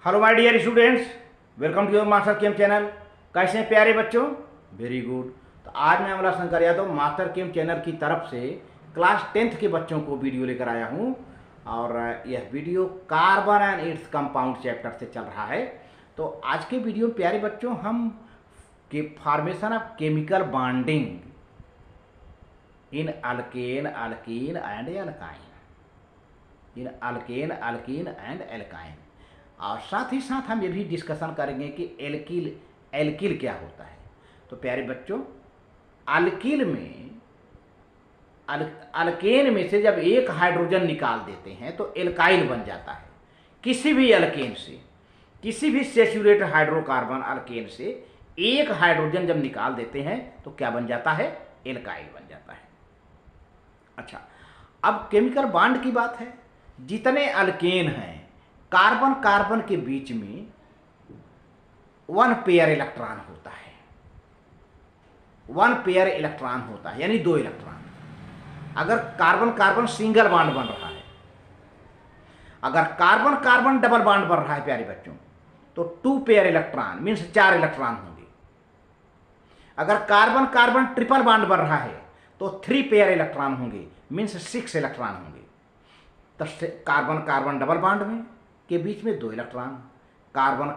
Hello my dear students, welcome to your master chem channel. कैसे हैं प्यारे बच्चों? Very good. तो आज मैं Amla Shankar Yadav master chem channel की तरफ से क्लास 10th के बच्चों को वीडियो लेकर आया हूं और यह video carbon and its compound chapter से चल रहा है। तो आज के वीडियो में प्यारे बच्चों हम के formation of chemical bonding in alkane alkene and alkyne, in alkane alkene and alkyne, और साथ ही साथ हम ये भी डिस्कशन करेंगे कि एल्किल एल्किल क्या होता है। तो प्यारे बच्चों, अल्किल में अल्केन में से जब एक हाइड्रोजन निकाल देते हैं तो एल्काइल बन जाता है। किसी भी अल्केन से, किसी भी सैचुरेटेड हाइड्रोकार्बन अल्केन से एक हाइड्रोजन जब निकाल देते हैं तो क्या बन जाता है? एल्काइल बन जाता है। अच्छा, अब केमिकल बॉन्ड की बात है। जितने अल्केन हैं, कार्बन कार्बन के बीच में 1 पेयर इलेक्ट्रॉन होता है, 1 पेयर इलेक्ट्रॉन होता है, यानी 2 इलेक्ट्रॉन। अगर कार्बन कार्बन सिंगल बॉन्ड बन रहा है, अगर कार्बन कार्बन डबल बॉन्ड बन रहा है प्यारे बच्चों, तो 2 पेयर इलेक्ट्रॉन मीन्स 4 इलेक्ट्रॉन होंगे। अगर कार्बन कार्बन ट्रिपल बॉन्ड बन रहा है तो 3 पेयर इलेक्ट्रॉन होंगे, मीन्स 6 इलेक्ट्रॉन होंगे। तो कार्बन कार्बन डबल बॉन्ड में के बीच में 2 electron, carbon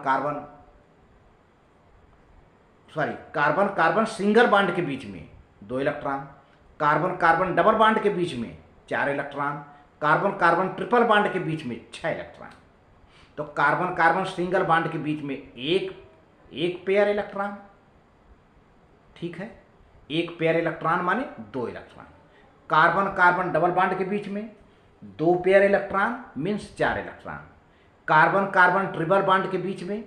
carbon single bond के बीच में 2 electron, carbon carbon double bond के बीच में 4 electron, carbon carbon triple bond के बीच में 6 इलेक्ट्रॉन। तो कार्बन कार्बन सिंगल बॉन्ड के बीच में एक पेयर इलेक्ट्रॉन, ठीक है, एक पेयर इलेक्ट्रॉन माने 2 electron. Carbon carbon double bond के बीच में 2 pair electron means 4 electron. Carbon carbon triple bond के बीच में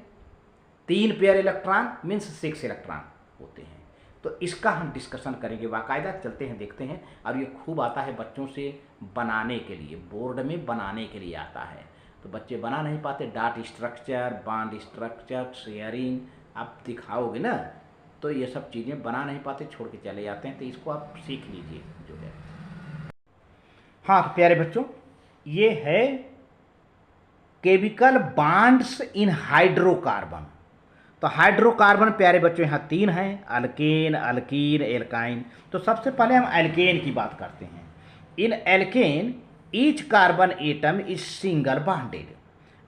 3 पेयर इलेक्ट्रॉन मीन्स 6 इलेक्ट्रॉन होते हैं। तो इसका हम डिस्कशन करेंगे बाकायदा। चलते हैं, देखते हैं। और ये खूब आता है बच्चों से बनाने के लिए, बोर्ड में बनाने के लिए आता है। तो बच्चे बना नहीं पाते, dot structure, bond structure, sharing आप दिखाओगे ना, तो ये सब चीज़ें बना नहीं पाते, छोड़ के चले जाते हैं। तो इसको आप सीख लीजिए जो है। हाँ तो प्यारे बच्चों, ये है केमिकल बॉन्ड्स इन हाइड्रोकार्बन। तो हाइड्रोकार्बन प्यारे बच्चों यहाँ 3 हैं, अल्केन, अल्कीन, एल्काइन। तो सबसे पहले हम एल्केन की बात करते हैं। In alkane each carbon atom is single bonded.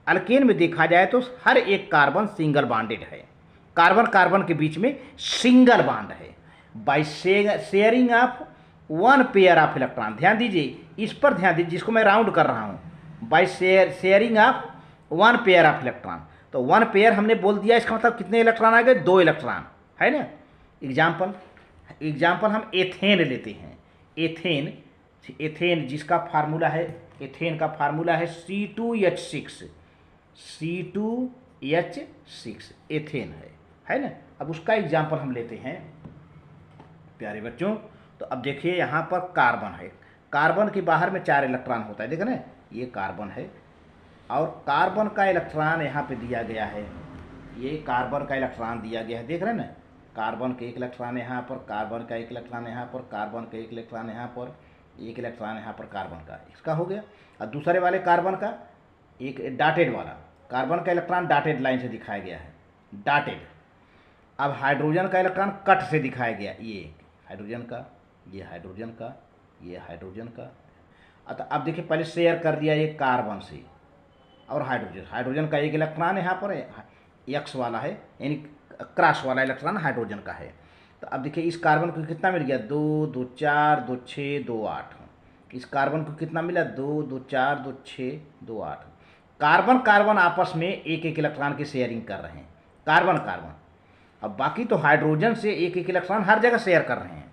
Alkane में देखा जाए तो हर एक कार्बन सिंगल बॉन्डेड है, कार्बन कार्बन के बीच में सिंगल बॉन्ड है। By sharing of 1 pair of electron, ध्यान दीजिए, इस पर ध्यान दीजिए, जिसको मैं राउंड कर रहा हूँ, bye sharing of 1 pair of electron. तो 1 पेयर हमने बोल दिया, इसका मतलब कितने इलेक्ट्रॉन आ गए? 2 इलेक्ट्रॉन, है ना। एग्जाम्पल हम एथेन लेते हैं। एथेन जिसका फार्मूला है, एथेन का फार्मूला है C2H6, C2H6 एथेन है ना। अब उसका एग्जाम्पल हम लेते हैं प्यारे बच्चों। तो अब देखिए, यहाँ पर कार्बन है, कार्बन के बाहर में 4 इलेक्ट्रॉन होता है, देखो ना, ये कार्बन है और कार्बन का इलेक्ट्रॉन यहाँ पे दिया गया है, ये कार्बन का इलेक्ट्रॉन दिया गया है, देख रहे हैं ना। कार्बन के 1 इलेक्ट्रॉन यहाँ पर, कार्बन का 1 इलेक्ट्रॉन यहाँ पर, कार्बन का 1 इलेक्ट्रॉन यहाँ पर, 1 इलेक्ट्रॉन यहाँ पर कार्बन का, इसका हो गया। और दूसरे वाले कार्बन का एक डॉटेड वाला, कार्बन का इलेक्ट्रॉन डॉटेड लाइन से दिखाया गया है, डॉटेड। अब हाइड्रोजन का इलेक्ट्रॉन कट से दिखाया गया, ये हाइड्रोजन का, ये हाइड्रोजन का, ये हाइड्रोजन का। अतः अब देखिए, पहले शेयर कर दिया ये कार्बन से और हाइड्रोजन का 1 इलेक्ट्रॉन यहाँ पर एक्स वाला है, यानी क्रॉस वाला इलेक्ट्रॉन हाइड्रोजन का है। तो अब देखिए, इस कार्बन को कितना मिल गया? 2 2 4 2 6 2 8। इस कार्बन को कितना मिला? 2 2 4 2 6 2 8। कार्बन कार्बन आपस में 1 इलेक्ट्रॉन की शेयरिंग कर रहे हैं, कार्बन कार्बन। अब बाकी तो हाइड्रोजन से 1 इलेक्ट्रॉन हर जगह शेयर कर रहे हैं।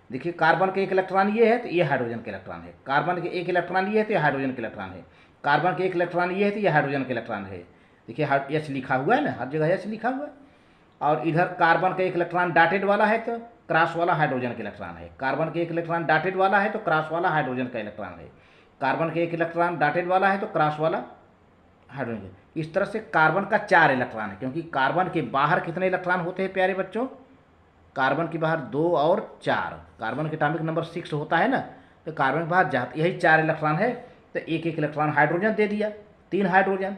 देखिए, कार्बन के 1 इलेक्ट्रॉन ये है तो ये हाइड्रोजन के इलेक्ट्रॉन है, कार्बन के 1 इलेक्ट्रॉन ये है तो ये हाइड्रोजन के इलेक्ट्रॉन है, कार्बन के 1 इलेक्ट्रॉन ये है तो ये हाइड्रोजन के इलेक्ट्रॉन है। देखिए, H लिखा हुआ है ना, हर जगह H लिखा हुआ है। और इधर कार्बन का 1 इलेक्ट्रॉन डॉटेड वाला है तो क्रॉस वाला हाइड्रोजन का इलेक्ट्रॉन है, कार्बन के 1 इलेक्ट्रॉन डॉटेड वाला है तो क्रॉस वाला हाइड्रोजन का इलेक्ट्रॉन है, कार्बन के 1 इलेक्ट्रॉन डॉटेड वाला है तो क्रॉस वाला हाइड्रोजन। इस तरह से कार्बन का 4 इलेक्ट्रॉन है, क्योंकि कार्बन के बाहर कितने इलेक्ट्रॉन होते हैं प्यारे बच्चों? कार्बन के बाहर 2 और 4, कार्बन के एटॉमिक नंबर 6 होता है ना, तो कार्बन के बाहर जाते यही 4 इलेक्ट्रॉन है। तो 1 इलेक्ट्रॉन हाइड्रोजन दे दिया, 3 हाइड्रोजन।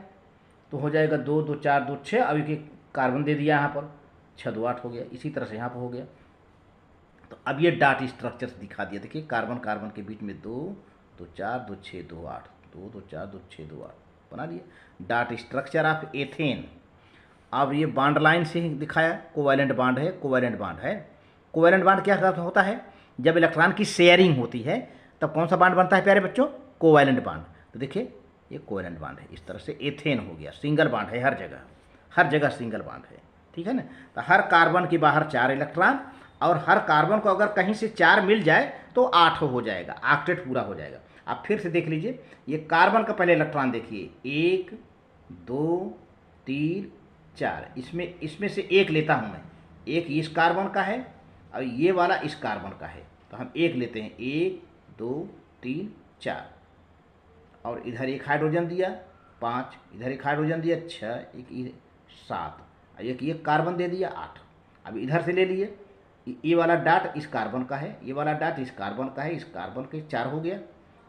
तो हो जाएगा 2 2 4 2 6, अब एक कार्बन दे दिया यहाँ पर, 6 2 8 हो गया। इसी तरह से यहाँ पर हो गया। तो अब ये डाट स्ट्रक्चर दिखा दिया, देखिए कार्बन कार्बन के बीच में 2 2 4 2 6 2 8, 2 2 4 2 6 2 8 बना दिया डाट स्ट्रक्चर ऑफ एथेन। अब ये बॉन्ड लाइन से ही दिखाया, कोवैलेंट बॉन्ड है, कोवैलेंट बॉन्ड है। कोवैलेंट बॉन्ड क्या होता है, जब इलेक्ट्रॉन की शेयरिंग होती है तब कौन सा बॉन्ड बनता है प्यारे बच्चों, कोवैलेंट बॉन्ड। तो देखिए ये कोवैलेंट बॉन्ड है, इस तरह से एथेन हो गया, सिंगल बॉन्ड है, हर जगह सिंगल बॉन्ड है, ठीक है ना। तो हर कार्बन के बाहर 4 इलेक्ट्रॉन, और हर कार्बन को अगर कहीं से 4 मिल जाए तो 8 हो जाएगा, ऑक्टेट पूरा हो जाएगा। आप फिर से देख लीजिए, ये कार्बन का पहले इलेक्ट्रॉन देखिए, 1 2 3 4, इसमें से एक लेता हूँ मैं, एक इस कार्बन का है और ये वाला इस कार्बन का है, तो हम एक लेते हैं, 1 2 3 4, और इधर एक हाइड्रोजन दिया 5, इधर एक हाइड्रोजन दिया 6, एक 7, और एक ये कार्बन दे दिया 8। अब इधर से ले लिए, ये वाला डाट इस कार्बन का है, ये वाला डाट इस कार्बन का है, इस कार्बन के 4 हो गया,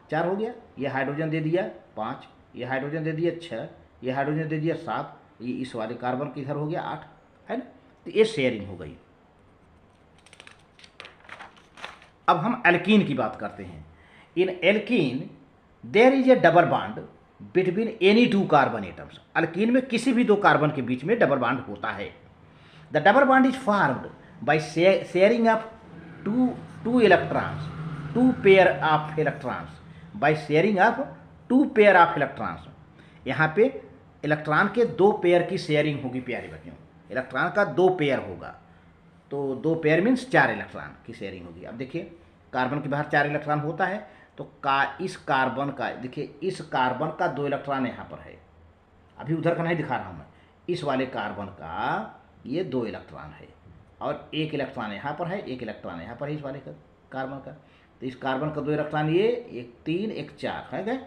4 हो गया। ये हाइड्रोजन दे दिया 5, ये हाइड्रोजन दे दिया 6, ये हाइड्रोजन दे दिया 7, ये इस वाले कार्बन के इधर हो गया 8, है ना। तो ये शेयरिंग हो गई। अब हम एल्कीन की बात करते हैं। In alkene there is a double bond between any 2 carbon atoms. Alkene में किसी भी 2 कार्बन के बीच में डबल बॉन्ड होता है। The double bond is formed by sharing of two electrons, 2 pair of electrons, bye sharing of 2 pair of electrons. यहाँ पे इलेक्ट्रॉन के 2 पेयर की शेयरिंग होगी प्यारे बच्चों, इलेक्ट्रॉन का 2 पेयर होगा, तो 2 पेयर मीन्स 4 इलेक्ट्रॉन की शेयरिंग होगी। अब देखिए कार्बन के बाहर 4 इलेक्ट्रॉन होता है, तो इस कार्बन का देखिए, इस कार्बन का 2 इलेक्ट्रॉन यहाँ पर है, अभी उधर का नहीं दिखा रहा हूँ मैं, इस वाले कार्बन का ये 2 इलेक्ट्रॉन है, और 1 इलेक्ट्रॉन यहाँ पर है, 1 इलेक्ट्रॉन यहाँ पर है इस वाले का कार्बन का। तो इस कार्बन का 2 इलेक्ट्रॉन, ये एक 3 एक 4 है क्या।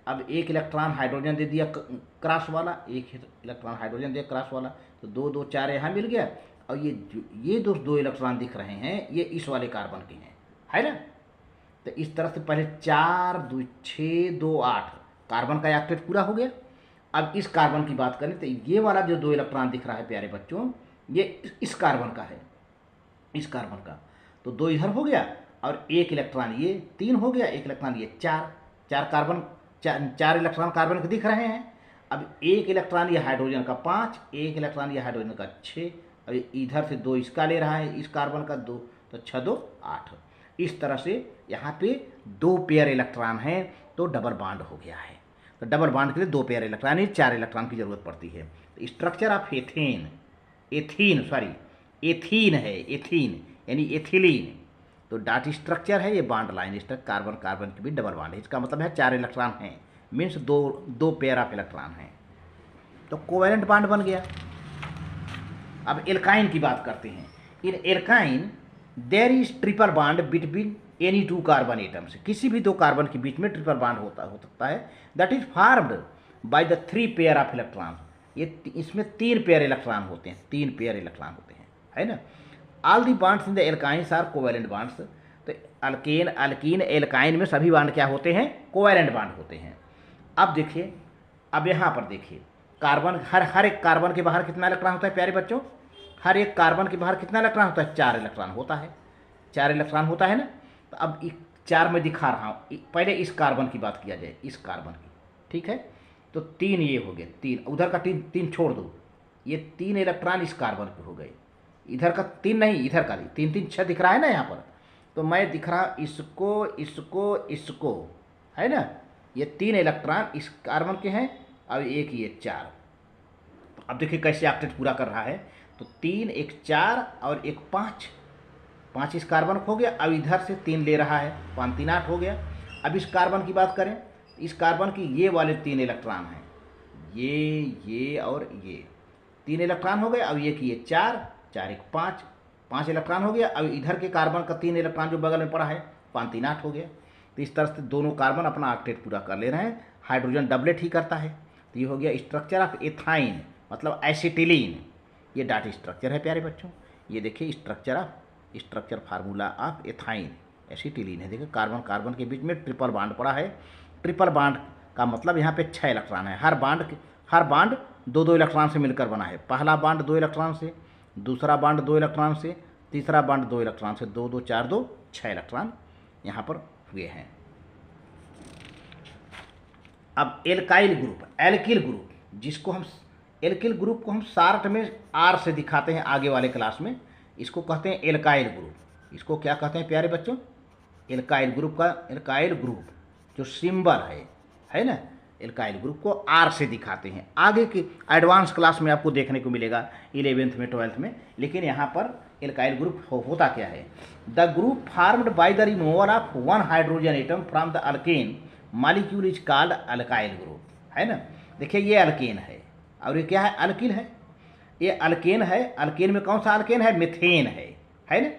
अब 1 इलेक्ट्रॉन हाइड्रोजन दे दिया क्रॉस वाला, 1 इलेक्ट्रॉन हाइड्रोजन दिया क्रॉस वाला, तो 2 2 4 यहाँ मिल गया। और ये 2 इलेक्ट्रॉन दिख रहे हैं, ये इस वाले कार्बन के हैं, है ना। तो इस तरह से पहले 4 2 6 2 8 कार्बन का ऑक्टेट पूरा हो गया। अब इस कार्बन की बात करें तो ये वाला जो 2 इलेक्ट्रॉन दिख रहा है प्यारे बच्चों, ये इस कार्बन का है, इस कार्बन का, तो 2 इधर हो गया, और 1 इलेक्ट्रॉन ये 3 हो गया, 1 इलेक्ट्रॉन ये 4 कार्बन, 4 इलेक्ट्रॉन कार्बन के दिख रहे हैं। अब 1 इलेक्ट्रॉन ये हाइड्रोजन का 5, 1 इलेक्ट्रॉन ये हाइड्रोजन का 6, और इधर से 2 इसका ले रहा है, इस कार्बन का 2, तो 6 2 8। इस तरह से यहाँ पे 2 पेयर इलेक्ट्रॉन हैं, तो डबल बॉन्ड हो गया है। तो डबल बॉन्ड के लिए 2 पेयर इलेक्ट्रॉन, ही 4 इलेक्ट्रॉन की जरूरत पड़ती है। तो स्ट्रक्चर ऑफ एथेन है, एथीन यानी एथिलीन। तो डाट स्ट्रक्चर है, ये bond line structure, carbon carbon के भी डबल बॉन्ड है, इसका मतलब है 4 इलेक्ट्रॉन हैं, मीन्स 2 पेयर ऑफ इलेक्ट्रॉन हैं, तो कोवैलेंट बॉन्ड बन गया। अब एल्काइन की बात करते हैं। In alkyne there is triple bond between any 2 carbon atoms. किसी भी 2 कार्बन के बीच में ट्रिपल बॉन्ड हो सकता है, that is formed by the 3 pair of electron. ये इसमें 3 पेयर इलेक्ट्रॉन होते हैं, 3 पेयर इलेक्ट्रॉन होते हैं, है ना। All the bonds in the alkynes are covalent bonds. तो अल्कीन एल्काइन में सभी बॉन्ड क्या होते हैं, कोवैलेंट बॉन्ड होते हैं। अब देखिए, अब यहाँ पर देखिए, कार्बन हर एक कार्बन के बाहर कितना इलेक्ट्रॉन होता है प्यारे बच्चों, हर एक कार्बन के बाहर कितना इलेक्ट्रॉन होता है, 4 इलेक्ट्रॉन होता है, 4 इलेक्ट्रॉन होता है ना। तो अब 4 में दिखा रहा हूँ, पहले इस कार्बन की बात किया जाए, इस कार्बन की, ठीक है। तो 3 ये हो गए, 3 उधर का 3 छोड़ दो, ये 3 इलेक्ट्रॉन इस कार्बन पे हो गए, इधर का 3 नहीं, इधर का 3 3 6 दिख रहा है ना यहाँ पर। तो मैं दिख रहा इसको इसको इसको, है ना। ये 3 इलेक्ट्रॉन इस कार्बन के हैं, और एक ये 4। अब देखिए कैसे ऑक्टेट पूरा कर रहा है। तो 3 एक 4 और एक 5 इस कार्बन को हो गया। अब इधर से 3 ले रहा है, 5 3 8 हो गया। अब इस कार्बन की बात करें, इस कार्बन की ये वाले 3 इलेक्ट्रॉन हैं, ये और ये 3 इलेक्ट्रॉन हो गए। अब ये कि ये 4 4 एक 5 इलेक्ट्रॉन हो गया। अब इधर के कार्बन का 3 इलेक्ट्रॉन जो बगल में पड़ा है, 5 3 8 हो गया। तो इस तरह से दोनों कार्बन अपना ऑक्टेट पूरा कर ले रहे हैं। हाइड्रोजन डबलेट ही करता है। तो ये हो गया स्ट्रक्चर ऑफ एथाइन, मतलब एसिटिलीन। ये डाट स्ट्रक्चर है प्यारे बच्चों। ये देखिए structure formula of ethyne, acetylene है। देखिए कार्बन कार्बन के बीच में ट्रिपल बॉन्ड पड़ा है। ट्रिपल बॉन्ड का मतलब यहाँ पे 6 इलेक्ट्रॉन है। हर बॉन्ड दो दो इलेक्ट्रॉन से मिलकर बना है। पहला बॉन्ड 2 इलेक्ट्रॉन से, दूसरा बॉन्ड 2 इलेक्ट्रॉन से, तीसरा बॉन्ड 2 इलेक्ट्रॉन से, 2 2 4 2 6 इलेक्ट्रॉन यहाँ पर हुए हैं। अब एल्काइल ग्रुप, एल्किल ग्रुप, जिसको हम एल्किल ग्रुप को हम शार्ट में आर से दिखाते हैं आगे वाले क्लास में, इसको कहते हैं एल्काइल ग्रुप। इसको क्या कहते हैं प्यारे बच्चों? एल्काइल ग्रुप का एल्काइल ग्रुप जो सिंबल है ना, एल्काइल ग्रुप को आर से दिखाते हैं। आगे की एडवांस क्लास में आपको देखने को मिलेगा 11th में 12th में, लेकिन यहाँ पर एल्काइल ग्रुप होता क्या है? The group farmed by the removal of one hydrogen atom from the alkane molecule is called alkyl group, है ना। देखिए ये अल्केन है और ये क्या है? अल्किल है। ये अल्केन है। अल्केन में कौन सा अल्केन है? मीथेन है ना।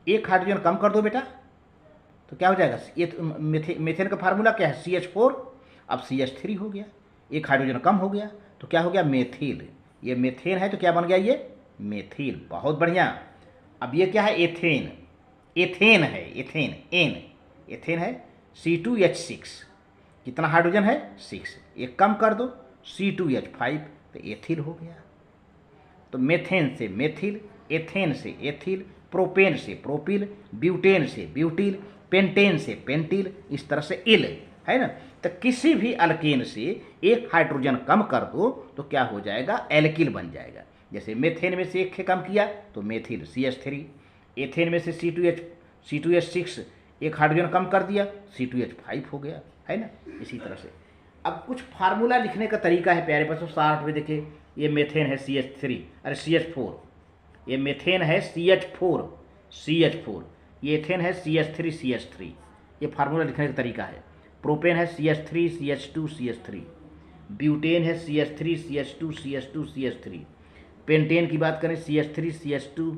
एक हाइड्रोजन कम कर दो बेटा तो क्या हो जाएगा? ये मीथेन का फार्मूला क्या है? CH4, अब CH3 हो गया। एक हाइड्रोजन कम हो गया तो क्या हो गया? मेथिल। ये मीथेन है तो क्या बन गया? ये मेथिल। बहुत बढ़िया। अब ये क्या है? एथेन। एथेन है, एथेन, एथेन है C2H6। कितना हाइड्रोजन है? 6। एक कम कर दो C2H5 तो एथिल हो गया। तो मेथेन से मेथिल, एथेन से एथिल, प्रोपेन से प्रोपिल, ब्यूटेन से ब्यूटिल, पेंटेन से पेंटिल, इस तरह से इल, है ना। तो किसी भी अल्केन से एक हाइड्रोजन कम कर दो तो क्या हो जाएगा? एल्किल बन जाएगा। जैसे मेथेन में से एक कम किया तो मेथिल CH3, एथेन में से C2H6 एक हाइड्रोजन कम कर दिया C2H5 हो गया, है ना। इसी तरह से अब कुछ फार्मूला लिखने का तरीका है प्यारे बच्चों। शार्ट में देखिए, ये मेथेन है CH3, अरे CH4, ये मेथेन है CH4, ये एथेन है CH3, ये फार्मूला लिखने का तरीका है। प्रोपेन है CH3, CH2, ब्यूटेन है CH3, पेंटेन की बात करें CH3, CH2,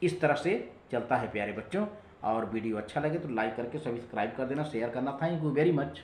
इस तरह से चलता है प्यारे बच्चों। और वीडियो अच्छा लगे तो लाइक करके सब्सक्राइब कर देना, शेयर करना। Thank you very much.